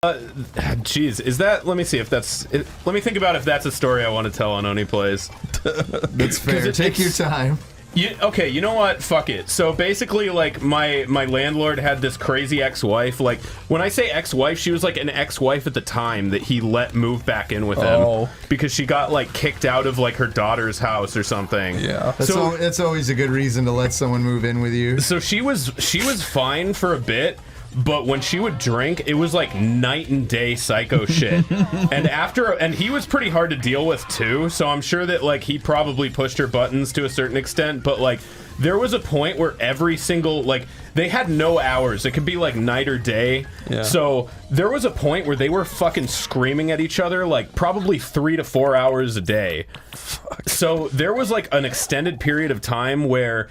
Jeez, is that? Let me see if that's. Let me think about if that's a story I want to tell on Oneyplays. That's fair. Take your time. Okay, you know what? Fuck it. So basically, like, my landlord had this crazy ex-wife. Like, when I say ex-wife, she was like an ex-wife at the time that he let move back in with him because she got like kicked out of like her daughter's house or something. Yeah. That's always a good reason to let someone move in with you. So she was fine for a bit. But when she would drink, it was like night and day psycho shit. And he was pretty hard to deal with too, so I'm sure that like he probably pushed her buttons to a certain extent, but like there was a point where every single, like, they had no hours. It could be like night or day. Yeah. So there was a point where they were fucking screaming at each other like probably 3 to 4 hours a day. Fuck. So there was like an extended period of time where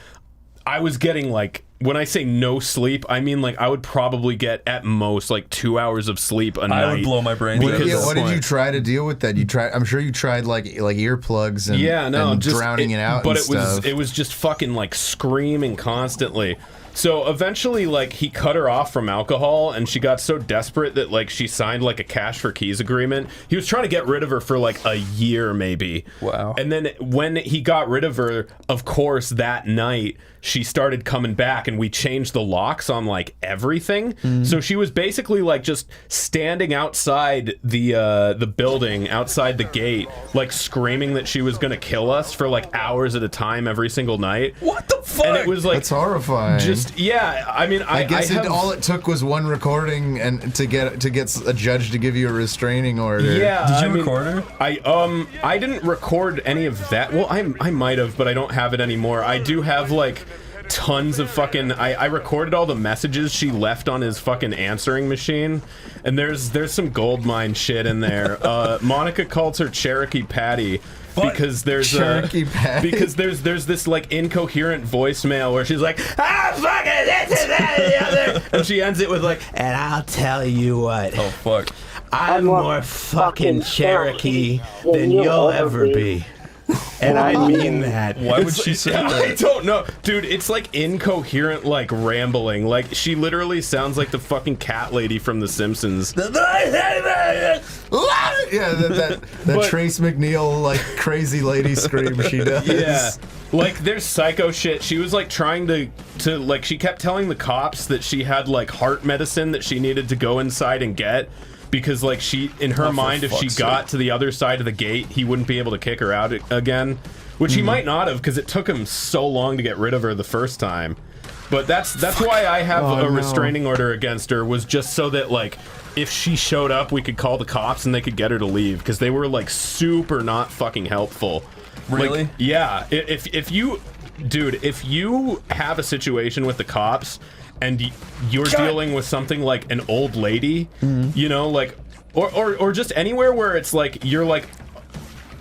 I was getting like, when I say no sleep, I mean like I would probably get at most like 2 hours of sleep a night. I would blow my brains out. Yeah, what did you try to deal with that? I'm sure you tried like earplugs and, and just drowning it out. But it was just fucking like screaming constantly. So eventually, like, he cut her off from alcohol, and she got so desperate that, like, she signed, like, a cash for keys agreement. He was trying to get rid of her for, like, a year, maybe. Wow. And then when he got rid of her, of course, that night, she started coming back, and we changed the locks on, like, everything. Mm-hmm. So she was basically, like, just standing outside the building, outside the gate, like, screaming that she was gonna kill us for, like, hours at a time every single night. What the fuck? And it was, like... That's horrifying. Just, yeah, I mean, I guess all it took was one recording and to get a judge to give you a restraining order. Yeah. Did you record her? I didn't record any of that. Well, I might have, but I don't have it anymore. I do have, like... tons of fucking I recorded all the messages she left on his fucking answering machine, and there's some gold mine shit in there. Monica calls her Cherokee Patty because there's this like incoherent voicemail where she's like, ah, fuck it, this and that and the other, and she ends it with like, and I'll tell you what, oh fuck, I'm more fucking Cherokee than you'll ever be. And I mean that. Why would she say that? I don't know. Dude, it's like incoherent, like rambling. Like, she literally sounds like the fucking cat lady from The Simpsons. Yeah, that Trace McNeil, like, crazy lady scream she does. Yeah. Like, there's psycho shit. She was, like, trying to like, she kept telling the cops that she had, like, heart medicine that she needed to go inside and get. Because, like, she, in her mind, if she got to the other side of the gate, he wouldn't be able to kick her out again. Which he might not have, because it took him so long to get rid of her the first time. But that's why I have a restraining order against her, was just so that, like, if she showed up, we could call the cops and they could get her to leave. Because they were, like, super not fucking helpful. Really? Like, yeah. If you... Dude, if you have a situation with the cops... and you're dealing with something like an old lady, you know, like, or just anywhere where it's like you're like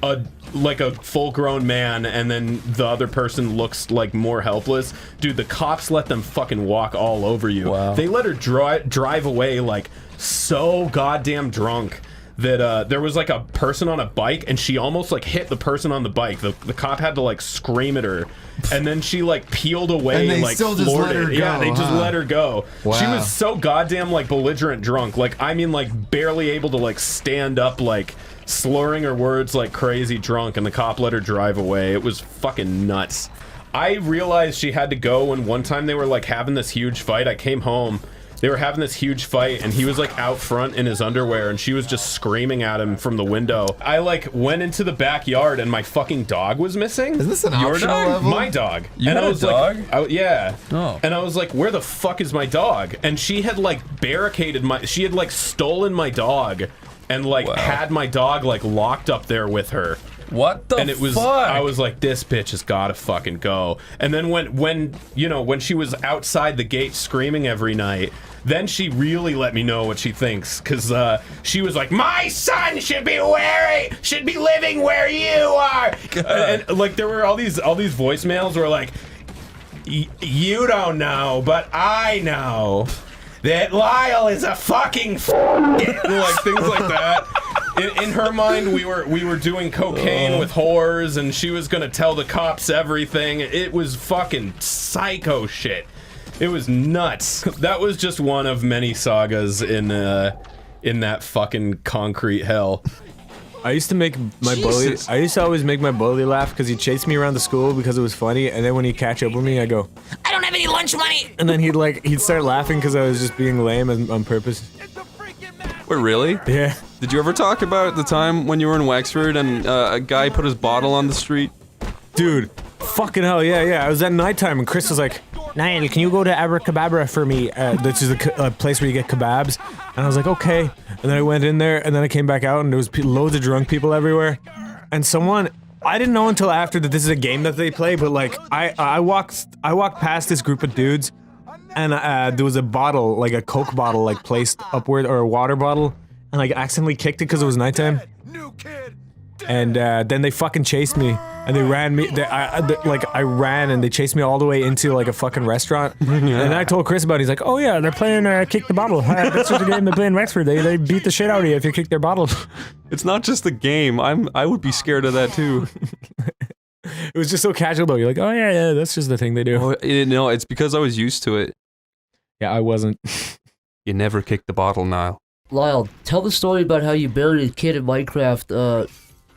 a full-grown man, and then the other person looks like more helpless. Dude, the cops let them fucking walk all over you. Wow. They let her drive away like so goddamn drunk that there was like a person on a bike, and she almost like hit the person on the bike. The cop had to like scream at her, and then she like peeled away and they like still just let her go, yeah, they just let her go. Wow. She was so goddamn like belligerent drunk, like, I mean, like barely able to like stand up, like slurring her words like crazy drunk, and the cop let her drive away. It was fucking nuts. I realized she had to go when one time they were like having this huge fight. I came home, they were having this huge fight, and he was like out front in his underwear, and she was just screaming at him from the window. I like went into the backyard, and my fucking dog was missing. Is this an optional dog? level? My dog. You and had I was a dog? Like, yeah. Oh. And I was like, where the fuck is my dog? And she had like barricaded she had like stolen my dog, and like had my dog like locked up there with her. What the fuck? And it was, I was like, this bitch has gotta fucking go. And then when you know, when she was outside the gate screaming every night, then she really let me know what she thinks, because she was like, my son should be living where you are. And like, there were all these voicemails where like, you don't know, but I know that Lyle is a fucking like things like that. In her mind, we were doing cocaine with whores, and she was gonna tell the cops everything. It was fucking psycho shit. It was nuts. That was just one of many sagas in in that fucking concrete hell. I used to make my bully. I used to always make my bully laugh because he'd chase me around the school because it was funny, and then when he'd catch up with me, I go, "I don't have any lunch money," and then he'd start laughing because I was just being lame on purpose. Wait, really? Yeah. Did you ever talk about the time when you were in Wexford and a guy put his bottle on the street? Dude, fucking hell, yeah. I was at nighttime and Chris was like, "Niall, can you go to Abracababra for me? This is a place where you get kebabs." And I was like, "Okay." And then I went in there and then I came back out and there was loads of drunk people everywhere. And someone, I didn't know until after that this is a game that they play, but like I walked past this group of dudes and there was a bottle, like a Coke bottle, like placed upward, or a water bottle, and like accidentally kicked it because it was nighttime. And then they fucking chased me, and they ran me. I ran, and they chased me all the way into like a fucking restaurant. And I told Chris about it. He's like, "Oh yeah, they're playing Kick the Bottle. That's just a game they play in Wexford. They beat the shit out of you if you kick their bottle." It's not just the game. I would be scared of that too. It was just so casual though. You're like, "Oh yeah, that's just the thing they do." No, it's because I was used to it. Yeah, I wasn't. You never kicked the bottle, Niall. Lyle, tell the story about how you buried a kid in Minecraft.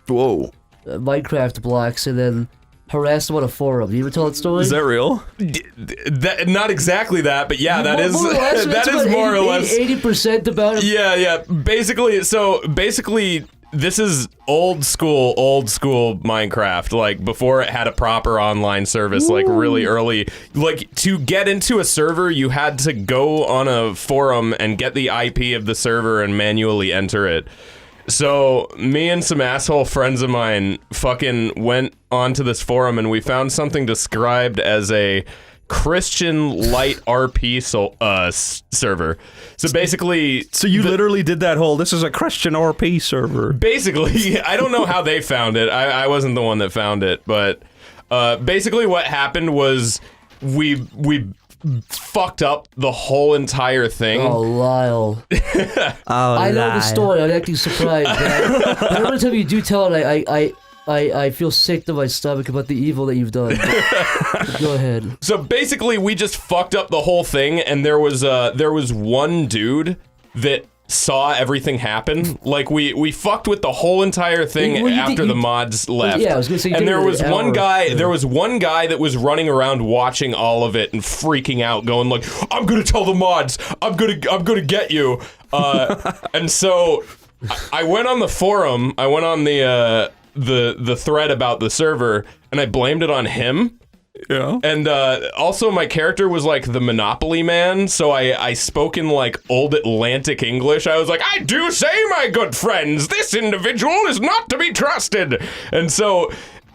Whoa. Minecraft blocks and then harassed him on a forum. You ever tell that story? Is that real? Not exactly that, but yeah, that is that is more or less 80% about it. Yeah. Basically, this is old school Minecraft. Like before it had a proper online service, like really early. Like to get into a server, you had to go on a forum and get the IP of the server and manually enter it. So me and some asshole friends of mine fucking went onto this forum and we found something described as a Christian light RP server. So basically, so you literally did that whole, this is a Christian RP server. Basically, I don't know how they found it. I wasn't the one that found it, but basically what happened was we fucked up the whole entire thing. Oh, Lyle. I know the story. I'm actually surprised. But every time you do tell it, I feel sick to my stomach about the evil that you've done. Go ahead. So basically, we just fucked up the whole thing, and there was one dude that saw everything happen. Like we fucked with the whole entire thing after the mods left. Yeah, I was gonna say. And there was one guy. Yeah. There was one guy that was running around watching all of it and freaking out, going like, "I'm gonna tell the mods. I'm gonna get you." And so I went on the forum. I went on the thread about the server, and I blamed it on him. Yeah. And also my character was like the Monopoly man, so I spoke in like old Atlantic English. I was like, "I do say, my good friends, this individual is not to be trusted." And so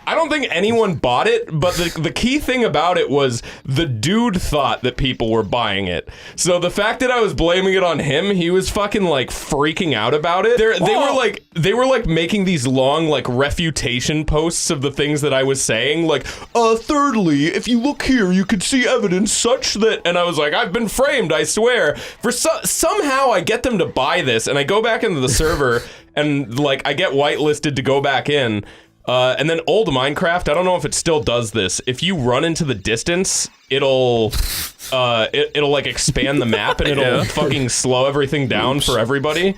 I don't think anyone bought it, but the key thing about it was the dude thought that people were buying it. So the fact that I was blaming it on him, he was fucking like freaking out about it. They were like making these long like refutation posts of the things that I was saying, like, thirdly, if you look here, you could see evidence such that, and I was like, "I've been framed, I swear." Somehow I get them to buy this, and I go back into the server, and like I get whitelisted to go back in. And then old Minecraft, I don't know if it still does this. If you run into the distance, it'll like expand the map and it'll fucking slow everything down for everybody.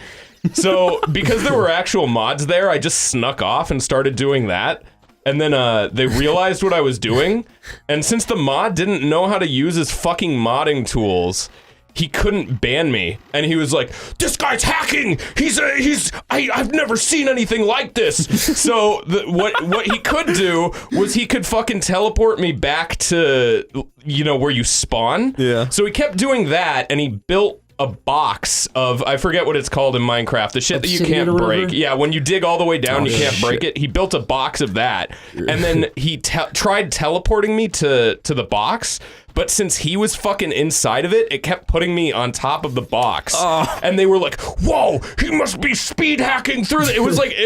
So because there were actual mods there, I just snuck off and started doing that. And then they realized what I was doing. And since the mod didn't know how to use his fucking modding tools, he couldn't ban me, and he was like, "This guy's hacking. I've never seen anything like this." So what he could do was he could fucking teleport me back to, you know, where you spawn. Yeah. So he kept doing that, and he built a box of, I forget what it's called in Minecraft, the shit that you can't break. Yeah, when you dig all the way down, you can't break it. He built a box of that, and then he tried teleporting me to the box. But since he was fucking inside of it, it kept putting me on top of the box. And they were like, "Whoa, he must be speed hacking through it." Was like,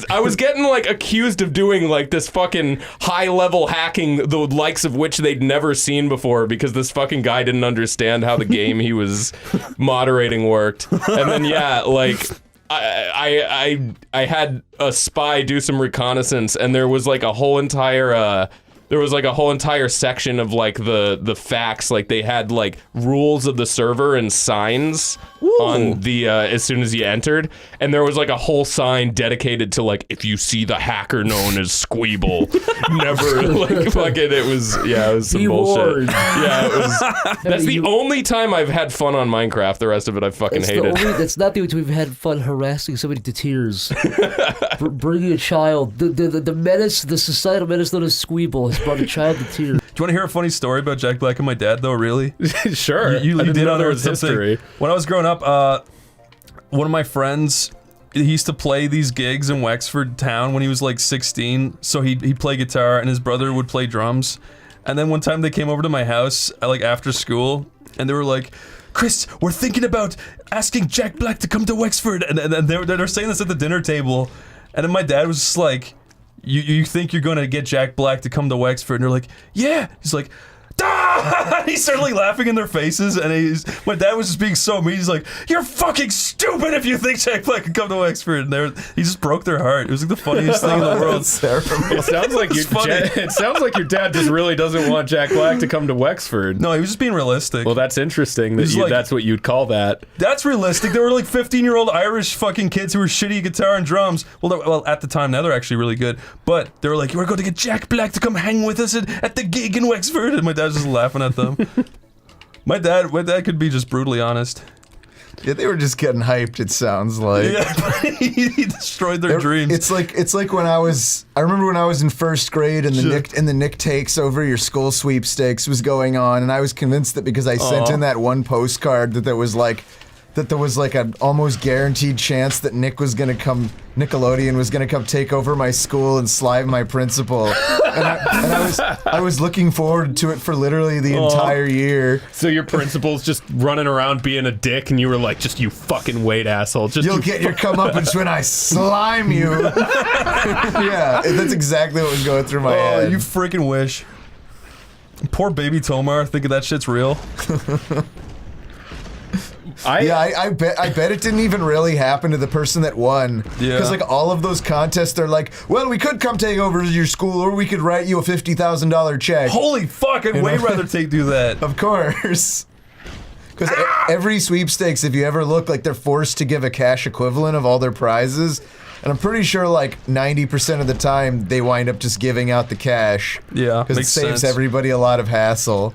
I was getting like accused of doing like this fucking high level hacking, the likes of which they'd never seen before, because this fucking guy didn't understand how the game he was moderating worked. And then yeah, like I had a spy do some reconnaissance, and there was like a whole entire there was like a whole entire section of like the facts, like they had like rules of the server and signs on the as soon as you entered, and there was like a whole sign dedicated to like, if you see the hacker known as Squeeble, never like fucking, it was some bullshit. Yeah, it was. That's the only time I've had fun on Minecraft. The rest of it I fucking hated. That's not the only time we've had fun harassing somebody to tears. Bringing a child, the menace, the societal menace known as Squeeble has brought a child to tears. Do you want to hear a funny story about Jack Black and my dad, though, really? Sure. You did unearth history. When I was growing up, one of my friends, he used to play these gigs in Wexford town when he was like 16, so he'd play guitar and his brother would play drums. And then one time they came over to my house, like after school, and they were like, Chris, we're thinking about asking Jack Black to come to Wexford. And they're saying this at the dinner table. And then my dad was just like, you think you're gonna get Jack Black to come to Wexford? And they're like, yeah. He's like, ah! He started like laughing in their faces, and my dad was just being so mean. He's like, "You're fucking stupid if you think Jack Black can come to Wexford." And he just broke their heart. It was like the funniest thing in the world. It sounds like your dad just really doesn't want Jack Black to come to Wexford. No, he was just being realistic. Well, that's interesting that that's what you'd call that. That's realistic. There were like 15-year-old Irish fucking kids who were shitty at guitar and drums. Well, at the time, now they're actually really good. But they were like, "We're going to get Jack Black to come hang with us at the gig in Wexford," and my dad was just laughing at them. My dad could be just brutally honest. Yeah, they were just getting hyped, it sounds like. Yeah, he destroyed their dreams. It's like when I remember when I was in first grade and the Nick Takes Over Your School sweepstakes was going on, and I was convinced that because I sent in that one postcard that there was like an almost guaranteed chance that Nickelodeon was gonna come take over my school and slime my principal, and I was looking forward to it for literally the entire year. So your principal's just running around being a dick, and you were like, "Just you fucking wait, asshole! You'll get your comeuppance when I slime you." Yeah, that's exactly what was going through my head. Oh, you freaking wish. Poor baby Tomar, thinking that shit's real. I bet it didn't even really happen to the person that won. Yeah. Because like all of those contests are like, well, we could come take over your school, or we could write you a $50,000 check. Holy fuck! I'd way rather do that. Of course. Because every sweepstakes, if you ever look, like they're forced to give a cash equivalent of all their prizes, and I'm pretty sure like 90% of the time they wind up just giving out the cash. Yeah, because it saves everybody a lot of hassle.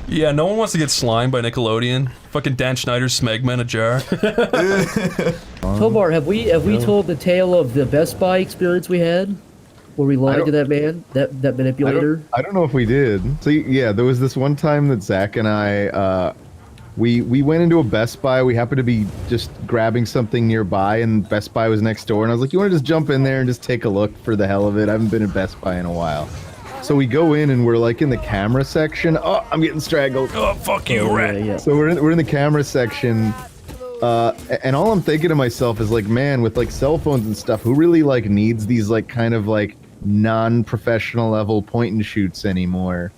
Yeah, no one wants to get slimed by Nickelodeon. Fucking Dan Schneider's Smegma in a jar. Tomar, have we told the tale of the Best Buy experience we had? Where we lied to that man, that manipulator? I don't know if we did. So yeah, there was this one time that Zach and I, we went into a Best Buy. We happened to be just grabbing something nearby, and Best Buy was next door. And I was like, you want to just jump in there and just take a look for the hell of it? I haven't been in Best Buy in a while. So we go in and we're like in the camera section. Oh, I'm getting straggled. Oh, fuck you, rat. Yeah. So we're in the camera section, and all I'm thinking to myself is like, man, with like cell phones and stuff, who really like needs these like kind of like non-professional level point and shoots anymore?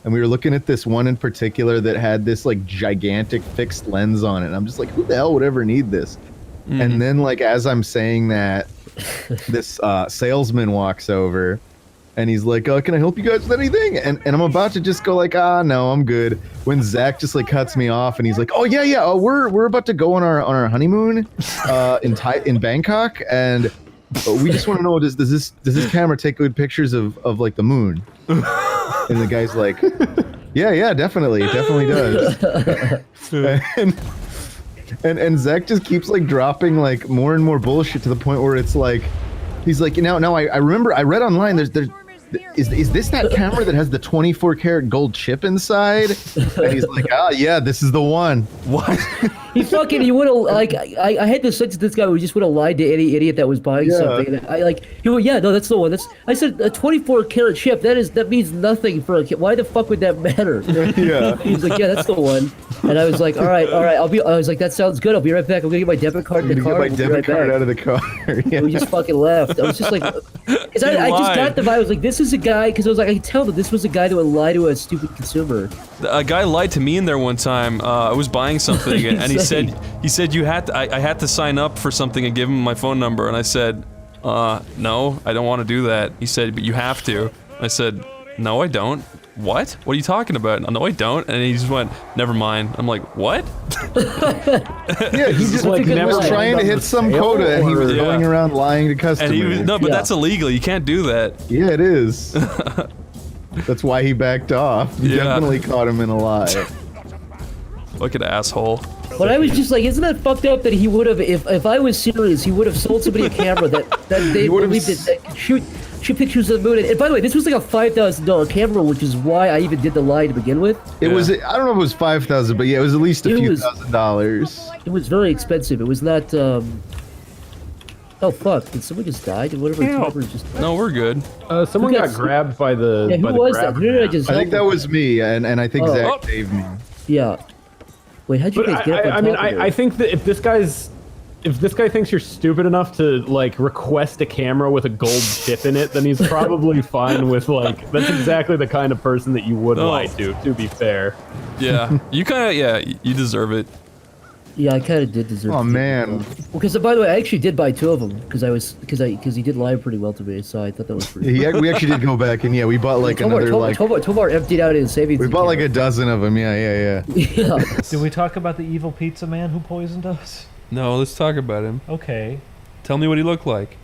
And we were looking at this one in particular that had this like gigantic fixed lens on it. And I'm just like, who the hell would ever need this? Mm-hmm. And then like as I'm saying that, this salesman walks over. And he's like, can I help you guys with anything? And I'm about to just go like, no, I'm good. When Zach just like cuts me off and he's like, oh yeah, we're about to go on our honeymoon in Bangkok, and we just want to know, does this camera take good pictures of like the moon? And the guy's like, yeah, definitely, it definitely does. and Zach just keeps like dropping like more and more bullshit to the point where it's like, he's like, now I remember I read online there's is this that camera that has the 24 karat gold chip inside? And he's like, yeah, this is the one. What? He would have, like, I had the sense that this guy just would have lied to any idiot that was buying something. And no, that's the one. I said a 24 karat chip. That means nothing for a kid. Why the fuck would that matter? Yeah. He was like, yeah, that's the one. And I was like, all right. I was like, that sounds good. I'll be right back. I'm gonna get my debit card in the car. Get my debit card out of the car. Yeah. We just fucking left. I was just like, because I just got the vibe. I was like, this is a guy, because I was like, I could tell that this was a guy that would lie to a stupid consumer. A guy lied to me in there one time. I was buying something, and he said I had to sign up for something and give him my phone number, and I said, no, I don't want to do that. He said, but you have to. I said, no, I don't. What? What are you talking about? No, I don't. And he just went, never mind. I'm like, what? Yeah, he just like was never trying to done hit the some sale, quota, and he was or- going Yeah. around lying to customers. And he was, no, but Yeah. that's illegal. You can't do that. Yeah, it is. That's why he backed off. You Yeah. definitely caught him in a lie. Fucking asshole. But I was just like, isn't that fucked up that he would have, if I was serious, he would have sold somebody a camera that they would've believed that could shoot pictures of the moon. And by the way, this was like a $5,000 camera, which is why I even did the lie to begin with. It was, I don't know if it was 5,000, but yeah, it was at least a It few was- $1,000s. It was very expensive. It was not. Oh fuck! Did someone just die? Did whatever just? No, we're good. Someone Who got got- grabbed by the. Yeah, by who the was that? grabber Who did I man. just? I think that help? was me, and I think Oh. Zach saved me. Yeah. Wait, how'd you But guys get up on I mean, top of I it? think that if this guy thinks you're stupid enough to like request a camera with a gold chip in it, then he's probably fine with like that's exactly the kind of person that you would Oh. lie to. To be fair, Yeah. You kind of, yeah, you deserve it. Yeah, I kind of did deserve. Oh to- man, Because by the way, I actually did buy two of them because he did lie pretty well to me, so I thought that was pretty. we actually did go back, and yeah, we bought like another like Tovar emptied out his savings. we bought like a dozen of them. Yeah. Yeah. Did we talk about the evil pizza man who poisoned us? No, let's talk about him. Okay. Tell me what he looked like.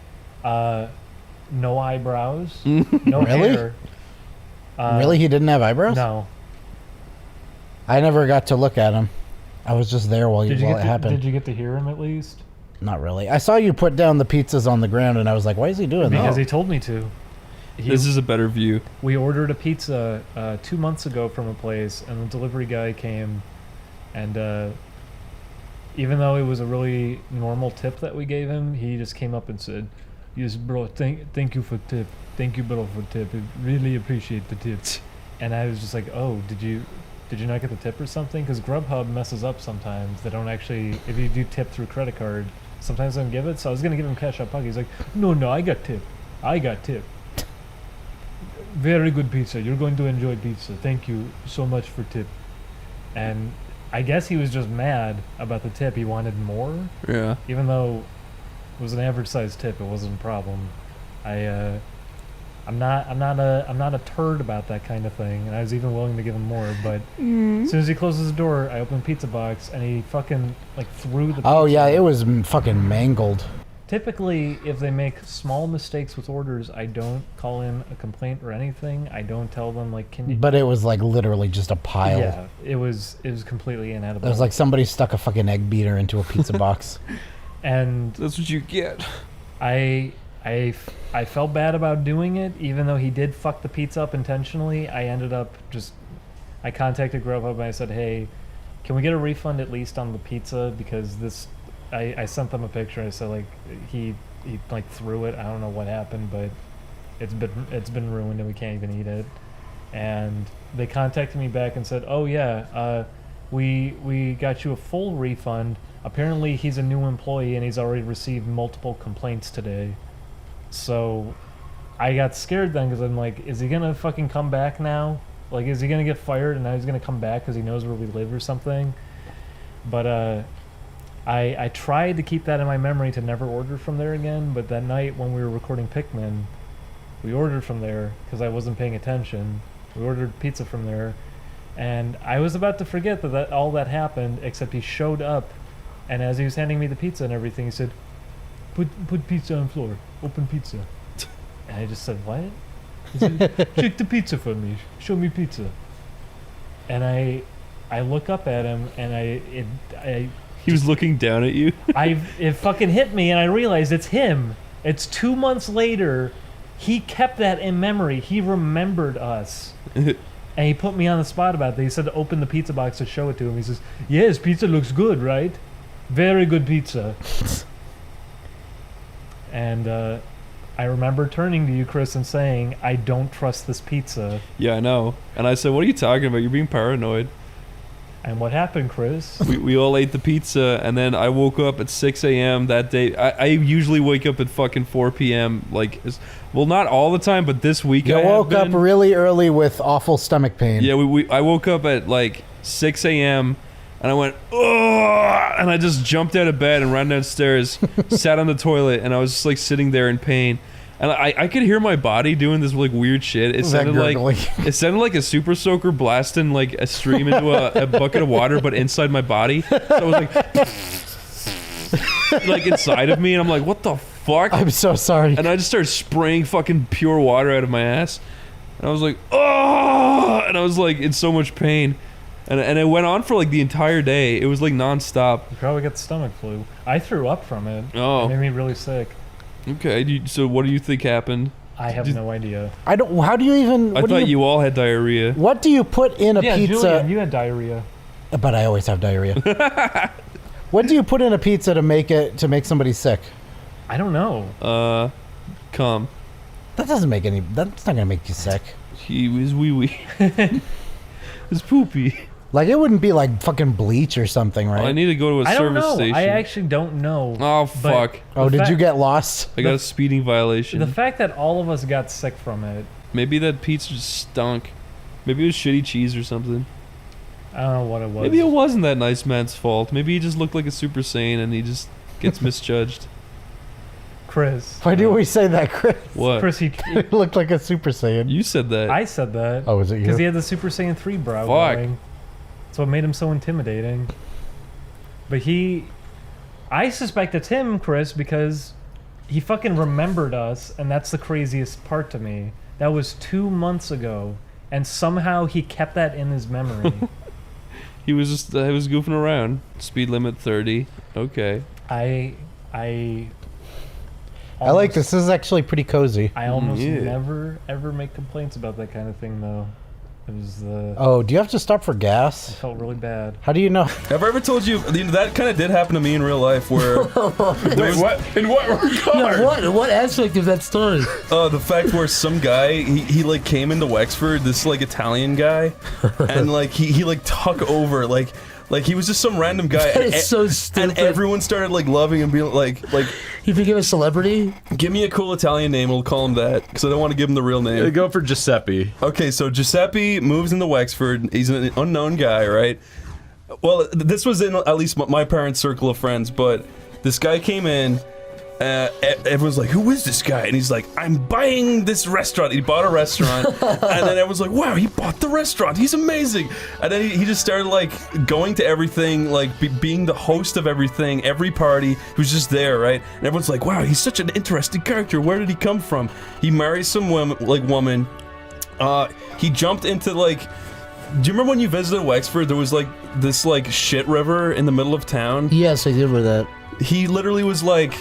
No eyebrows. No Really? hair. Really, he didn't have eyebrows? No. I never got to look at him. I was just there while Did you it get to, happened. Did you get to hear him at least? Not really. I saw you put down the pizzas on the ground, and I was like, "Why is he doing Because that?" he told me to. This is a better view. We ordered a pizza 2 months ago from a place, and the delivery guy came, and even though it was a really normal tip that we gave him, he just came up and said, "Yes, bro, thank you for tip. Thank you, bro, for tip. I really appreciate the tip." And I was just like, "Oh, did you not get the tip or something?" Because Grubhub messes up sometimes. They don't actually, if you do tip through credit card, sometimes they don't give it. So I was gonna give him cash out pocket. He's like, "No, I got tip. I got tip." Very good pizza. You're going to enjoy pizza. Thank you so much for tip. And I guess he was just mad about the tip. He wanted more, Yeah. even though it was an average sized tip. It wasn't a problem. I'm not a turd about that kind of thing, and I was even willing to give him more. But as soon as he closes the door, I open the pizza box, and he fucking like threw the. Oh pizza. yeah, it was fucking mangled. Typically, if they make small mistakes with orders, I don't call in a complaint or anything. I don't tell them like, can you? But it was like literally just a pile. Yeah, it was completely inedible. It was like somebody stuck a fucking egg beater into a pizza box. and That's what you get. I felt bad about doing it, even though he did fuck the pizza up intentionally. I ended up I contacted Grubhub and I said, hey, can we get a refund at least on the pizza, because this. I sent them a picture. I said like he like threw it. I don't know what happened, but it's been ruined and we can't even eat it. And they contacted me back and said, oh yeah, we got you a full refund. Apparently he's a new employee and he's already received multiple complaints today. So I got scared then, because I'm like, is he gonna fucking come back now? Like, is he gonna get fired and now he's gonna come back because he knows where we live or something? But I tried to keep that in my memory to never order from there again, but that night when we were recording Pikmin, we ordered from there because I wasn't paying attention. We ordered pizza from there, and I was about to forget that all that happened, except he showed up, and as he was handing me the pizza and everything, he said, Put pizza on floor. Open pizza." And I just said, "What?" He said, "Check the pizza for me. Show me pizza." And I look up at him, and He was looking down at you. it fucking hit me, and I realized it's him. It's 2 months later. He kept that in memory. He remembered us. And he put me on the spot about that. He said to open the pizza box to show it to him. He says, "Yes, pizza looks good, right? Very good pizza." And I remember turning to you, Chris, and saying, "I don't trust this pizza." Yeah, I know. And I said, what are you talking about? You're being paranoid. And what happened, Chris? We all ate the pizza, and then I woke up at 6 a.m. that day. I usually wake up at fucking 4 p.m. Like, well, not all the time, but this week You I have woke up been. really early with awful stomach pain. Yeah, I woke up at like 6 a.m. and I went, oh, and I just jumped out of bed and ran downstairs, sat on the toilet, and I was just like sitting there in pain. and I could hear my body doing this like weird shit. It sounded like a super soaker blasting like a stream into a bucket of water, but inside my body. So it was like inside of me, and I'm like, what the fuck? I'm so sorry. And I just started spraying fucking pure water out of my ass, and I was like, oh, and I was like in so much pain. And it went on for like the entire day. It was like nonstop. You probably got the stomach flu. I threw up from it. Oh. It made me really sick. Okay, so what do you think happened? I have no idea. I don't. How do you even? I thought you all had diarrhea. What do you put in a pizza? Julian, you had diarrhea. But I always have diarrhea. What do you put in a pizza to make somebody sick? I don't know. Cum. That doesn't make any. That's not gonna make you sick. He was wee wee. It's poopy. Like it wouldn't be like fucking bleach or something, right? Well, I need to go to a service station. I actually don't know. Oh fuck. Oh, did you get lost? I got a speeding violation. The fact that all of us got sick from it. Maybe that pizza just stunk. Maybe it was shitty cheese or something. I don't know what it was. Maybe it wasn't that nice man's fault. Maybe he just looked like a Super Saiyan and he just gets misjudged. Chris. Why do we say that, Chris? What? Chris, he looked like a Super Saiyan. You said that. I said that. Oh, was it you? Because he had the Super Saiyan 3 brow going. That's what made him so intimidating. But I suspect it's him, Chris, because he fucking remembered us, and that's the craziest part to me. That was 2 months ago, and somehow he kept that in his memory. He was just he was goofing around. Speed limit 30. Okay. I like this. This is actually pretty cozy. I almost never ever make complaints about that kind of thing though. It was the. Oh, do you have to stop for gas? I felt really bad. How do you know? Have I ever told you that kind of did happen to me in real life? Where Wait, what? In what regard? Yeah, what aspect of that story? the fact where some guy he like came into Wexford, this like Italian guy, and like he like took over like he was just some random guy. That is so stupid. And everyone started like loving him, being like he became a celebrity. Give me a cool Italian name. We'll call him that because I don't want to give him the real name. Go for Giuseppe. Okay, so Giuseppe moves into Wexford. He's an unknown guy, right? Well, this was in at least my parents' circle of friends, but this guy came in. Everyone's like, who is this guy? And he's like, I'm buying this restaurant. He bought a restaurant. And then everyone's like, wow, he bought the restaurant. He's amazing. And then he just started like going to everything, like being the host of everything, every party. He was just there, right? And everyone's like, wow, he's such an interesting character. Where did he come from? He married some woman. He jumped into like, do you remember when you visited Wexford? There was like this like shit river in the middle of town. Yes, I did remember that. He literally was like,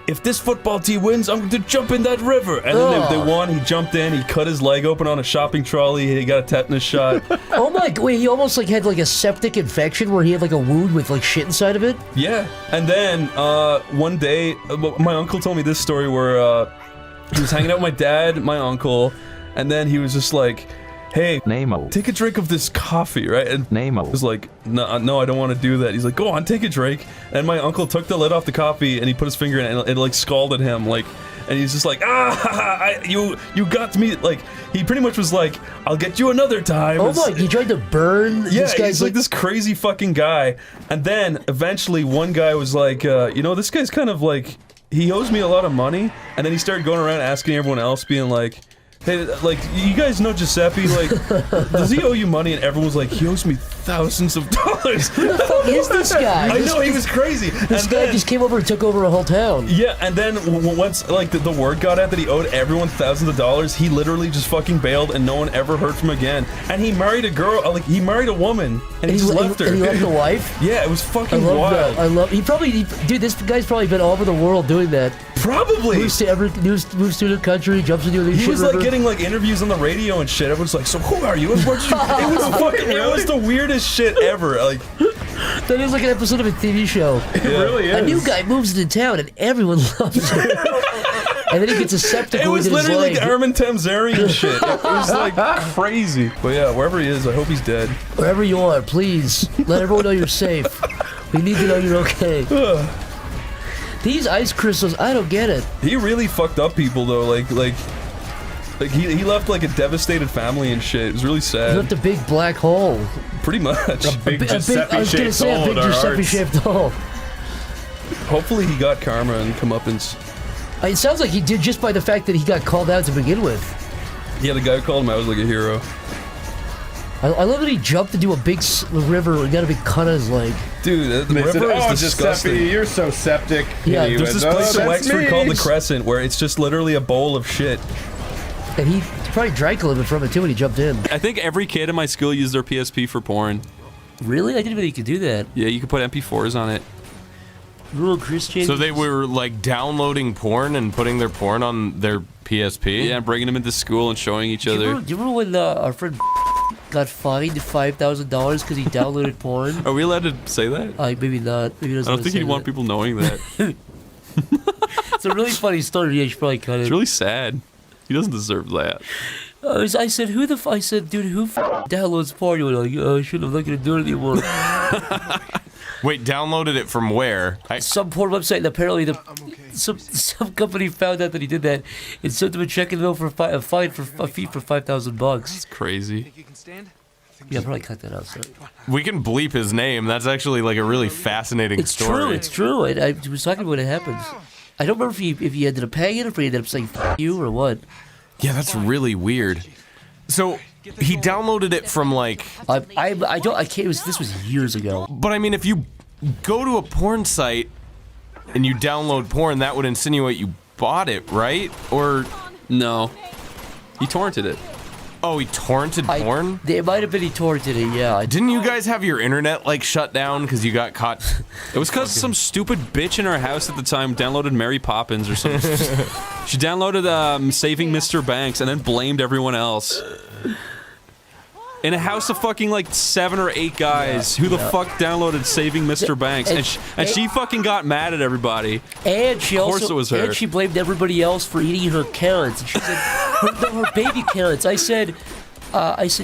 if this football team wins, I'm going to jump in that river. And then they won. He jumped in. He cut his leg open on a shopping trolley. He got a tetanus shot. Oh my! Wait, he almost like had like a septic infection where he had like a wound with like shit inside of it. Yeah. And then one day, my uncle told me this story where he was hanging out with my dad, my uncle, and then he was just like, hey, Nemo, take a drink of this coffee, right? And Nemo was like, no, I don't want to do that. He's like, go on, take a drink. And my uncle took the lid off the coffee and he put his finger in it and it like scalded him, like, and he's just like, you got me. Like, he pretty much was like, I'll get you another time. Oh my! He tried to burn. Yeah, this guy's he's like this crazy fucking guy. And then eventually one guy was like, this guy's kind of like, he owes me a lot of money. And then he started going around asking everyone else, being like, hey, like, you guys know Giuseppe, like, does he owe you money? And everyone was like, he owes me thousands of dollars. Who the fuck is this guy? I know, he was crazy. This guy just came over and took over a whole town. Yeah, and then once, like, the word got out that he owed everyone thousands of dollars, he literally just fucking bailed and no one ever heard from him again. And he married a girl, like, he married a woman, and he just left her. And he left the wife? Yeah, it was fucking wild. That. Dude, this guy's probably been all over the world doing that. Probably. Moves to the country, jumps into a He shit was river. like getting like interviews on the radio and shit. Everyone's like, so who are you? It was the weirdest shit ever. Like, that is like an episode of a TV show. It really is. A new guy moves into town and everyone loves him. And then he gets a septic it wound was in his literally leg. like Armin Tamzarian shit. It was like crazy. But yeah, wherever he is, I hope he's dead. Wherever you are, please let everyone know you're safe. We need to know you're okay. These ice crystals, I don't get it. He really fucked up people though. Like he left like a devastated family and shit. It was really sad. He left a big black hole. Pretty much. A big Giuseppe-shaped hole in our hearts. Giuseppe-shaped hole. Hopefully he got karma and comeuppance. It sounds like he did just by the fact that he got called out to begin with. Yeah, the guy who called him out was like a hero. I love that he jumped into a big river and got a big cut on his leg. Dude, the river is disgusting. Giuseppe, you're so septic. Yeah, there's this place in Wexford called the Crescent where it's just literally a bowl of shit. And he probably drank a little bit from it too when he jumped in. I think every kid in my school used their PSP for porn. Really? I didn't even know you could do that. Yeah, you could put MP4s on it. Rural Christian. So they were like downloading porn and putting their porn on their PSP? Yeah, bringing them into school and showing each other. Do you remember when our friend got fined $5,000 because he downloaded porn? Are we allowed to say that? Maybe not. Maybe I don't think he'd want people knowing that. It's a really funny story. Yeah, you should probably cut it. It's really sad. He doesn't deserve that. I said, I said, dude, who downloads porn? You were like, oh, I shouldn't have, not gonna do it anymore. Wait, downloaded it from where? Some porn website, and apparently some company found out that he did that and sent him a check in the mail for a fine for a fee for $5,000. That's crazy. Yeah, probably cut that out. So. We can bleep his name. That's actually like a really fascinating story. It's true. I was talking about when it happens. I don't remember if he ended up paying it or if he ended up saying "f you" or what. Yeah, that's really weird. So he downloaded it from like I can't. This was years ago. But I mean, if you go to a porn site and you download porn, that would insinuate you bought it, right? Or no, he torrented it. Oh, he torrented porn? It might have been he torrented it, yeah. Didn't you guys have your internet, like, shut down because you got caught? It was because some stupid bitch in our house at the time downloaded Mary Poppins or something. She downloaded Saving Mr. Banks and then blamed everyone else. In a house of fucking, like, 7 or 8 guys, who the fuck downloaded Saving Mr. Banks? And she fucking got mad at everybody. And she of course it was her. And she blamed everybody else for eating her carrots. And she said, her baby carrots. I said,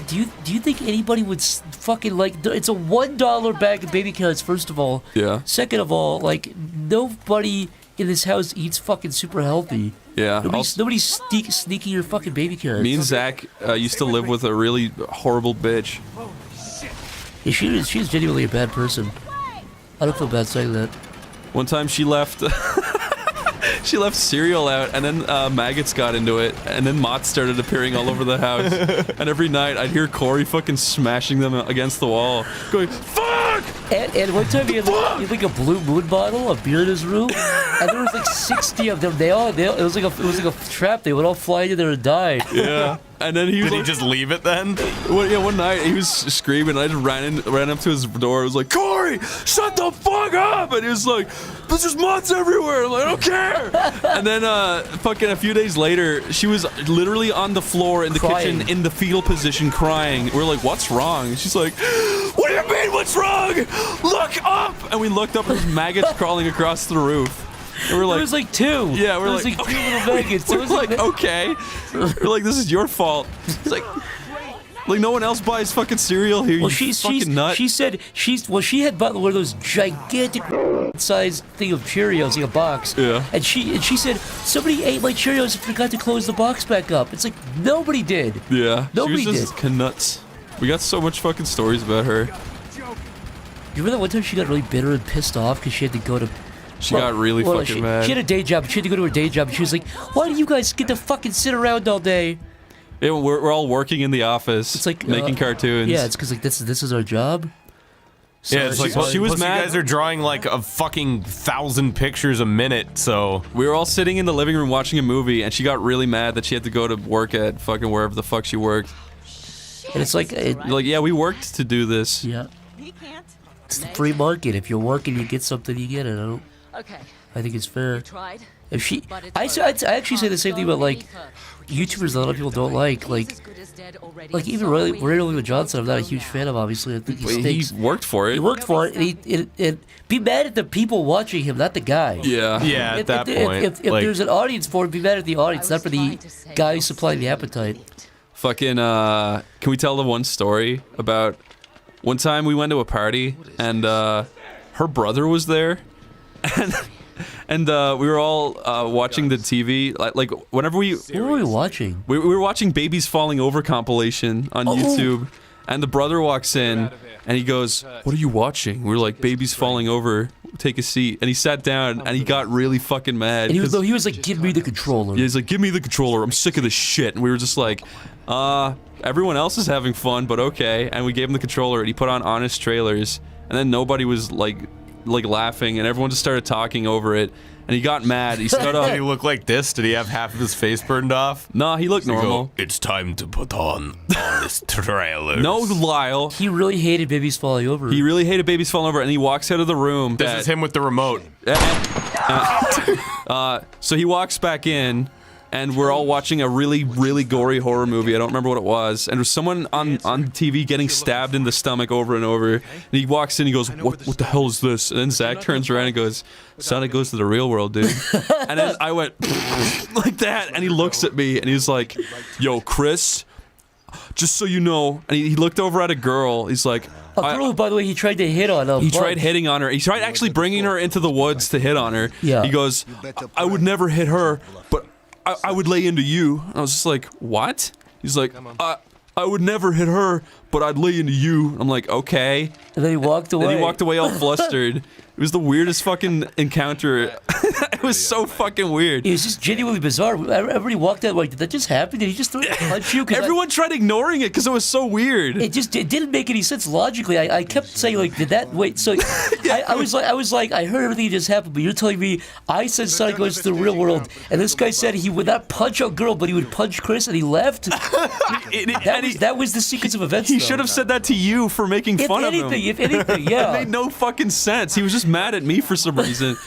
do you think anybody would fucking like? It's a $1 bag of baby carrots. First of all, yeah. Second of all, like nobody in this house eats fucking super healthy. Yeah. Nobody's sneaking your fucking baby carrots. Me and Zach used to live with a really horrible bitch. Yeah, she's genuinely a bad person. I don't feel bad saying that. One time she left. She left cereal out, and then maggots got into it, and then moths started appearing all over the house. And every night, I'd hear Corey fucking smashing them against the wall, going, "Fuck!" And one time he had like a Blue Moon bottle of beer in his room, and there was like 60 of them. It was like a trap. They would all fly into there and die. Yeah. And then he just leave it then? One night he was screaming, and I just ran up to his door. I was like, "Corey, shut the fuck up!" And he was like, "There's just moths everywhere." I'm like, "I don't care." And then fucking a few days later, she was literally on the floor in the kitchen in the fetal position crying. We're like, "What's wrong?" And she's like, "What do you mean, what's wrong? Look up!" And we looked up, and there's maggots crawling across the roof. And we're like, there was like 2. Yeah, we're like 2 little maggots. We're like, okay. We're like, this is your fault. It's like no one else buys fucking cereal here. Well, you fucking nut. She said she had bought one of those gigantic sized thing of Cheerios in a box. Yeah. And she said somebody ate my Cheerios and forgot to close the box back up. It's like nobody did. Yeah. Nobody she was just nuts. We got so much fucking stories about her. You remember that one time she got really bitter and pissed off because she had to go to. She got really fucking mad. She had a day job. She had to go to her day job. And she was like, "Why do you guys get to fucking sit around all day?" Yeah, we're all working in the office. It's like making cartoons. Yeah, it's because like this is our job. So yeah, it's like she was mad. You guys are drawing like a fucking 1,000 pictures a minute, so we were all sitting in the living room watching a movie, and she got really mad that she had to go to work at fucking wherever the fuck she worked. And it's like, yeah, we worked to do this. Yeah. It's the free market. If you're working, you get something, you get it. I think it's fair. If I actually say the same thing about like YouTubers that a lot of people don't like even Ray William Johnson. I'm not a huge fan of. Obviously, I think he stinks. He worked for it. He worked for it. And be mad at the people watching him, not the guy. Yeah. Yeah. At that point, if there's an audience for it, be mad at the audience, not for the guy who's supplying the appetite. Fucking. Can we tell the one story about one time we went to a party and her brother was there, and we were all watching the TV. Like whenever we. What were we watching? We were watching Babies Falling Over compilation on YouTube. And the brother walks in, and he goes, "What are you watching?" We're like, "Baby's falling over. Take a seat." And he sat down, and he got really fucking mad. And he was like, "Give me the controller." Yeah, he's like, "Give me the controller. I'm sick of this shit." And we were just like, everyone else is having fun, but okay. And we gave him the controller, and he put on Honest Trailers, and then nobody was like laughing, and everyone just started talking over it. And he got mad. He stood up. Did he look like this? Did he have half of his face burned off? Nah, he looked normal. It's time to put on Honest Trailers. No, Lyle. He really hated Babies Falling Over. He really hated Babies Falling Over, and he walks out of the room. This is him with the remote. So he walks back in, and we're all watching a really, really gory horror movie. I don't remember what it was. And there's someone on TV getting stabbed in the stomach over and over. And he walks in, he goes, what the hell is this? And then Zach turns around and goes, Sonic goes to the real world, dude. And then I went like that, and he looks at me, and he's like, "Yo, Chris, just so you know," and he looked over at a girl. He's like, a girl, by the way, he tried to hit on. He tried hitting on her. He tried actually bringing her into the woods to hit on her. Yeah. He goes, "I would never hit her, but I would lay into you." I was just like, "What?" He's like, I would never hit her, but I'd lay into you." I'm like, "Okay." And then he walked away. And he walked away all flustered. It was the weirdest fucking encounter. It was so fucking weird. It was just genuinely bizarre. Everybody walked out like, did that just happen? Did he just punch you? Everyone tried ignoring it because it was so weird. It didn't make any sense logically. I kept saying like, did that wait? So I was like, I heard everything just happened, but you're telling me I said Sonic goes to the real world, and this guy said he would not punch a girl, but he would punch Chris, and he left. That was the sequence of events. He should have said that to you for making fun of him. If anything, yeah. It made no fucking sense. He was just mad at me for some reason.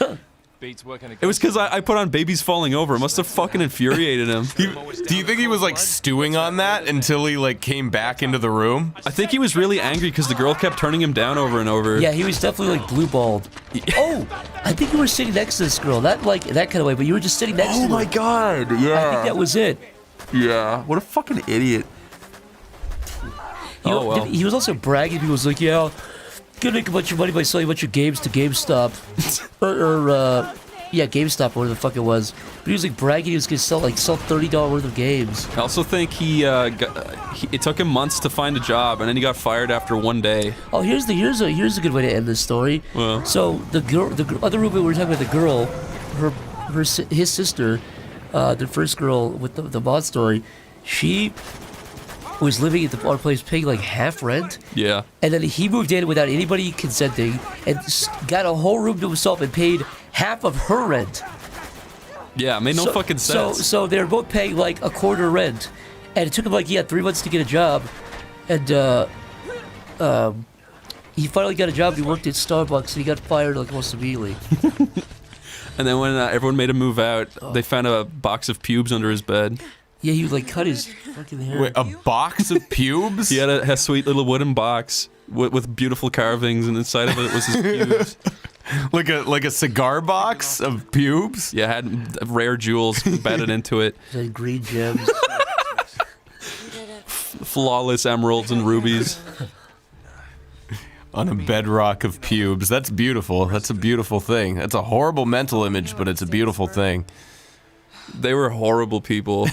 It was because I put on Babies Falling Over. It must have fucking infuriated him. Do you think he was like stewing on that until he like came back into the room? I think he was really angry because the girl kept turning him down over and over. Yeah, he was definitely like blue-balled. Oh, I think you were sitting next to this girl. Not like that kind of way, but you were just sitting next to her. Oh my god, yeah. I think that was it. Yeah, what a fucking idiot. Well. He was also bragging. He was like, "Yeah, gonna make a bunch of money by selling a bunch of games to GameStop." Yeah, GameStop, whatever the fuck it was. But he was like bragging he was gonna sell $30 worth of games. I also think it took him months to find a job, and then he got fired after one day. Oh, here's a good way to end this story. Well. So the other roommate, we were talking about the girl, his sister, the first girl with the mod story, she was living at our place paying like half rent. Yeah. And then he moved in without anybody consenting and got a whole room to himself and paid half of her rent. Yeah, it made no fucking sense. So they were both paying like a quarter rent. And it took him like, 3 months to get a job. And he finally got a job. He worked at Starbucks and he got fired like almost immediately. And then when everyone made him move out, they found a box of pubes under his bed. Yeah, he like cut his fucking hair. Wait, a box of pubes? He had a sweet little wooden box with beautiful carvings, and inside of it was his pubes. like a cigar box of pubes? Yeah, had rare jewels embedded into it. Like green gems. Flawless emeralds and rubies. On a bedrock of pubes. That's beautiful. That's a beautiful thing. That's a horrible mental image, but it's a beautiful thing. They were horrible people.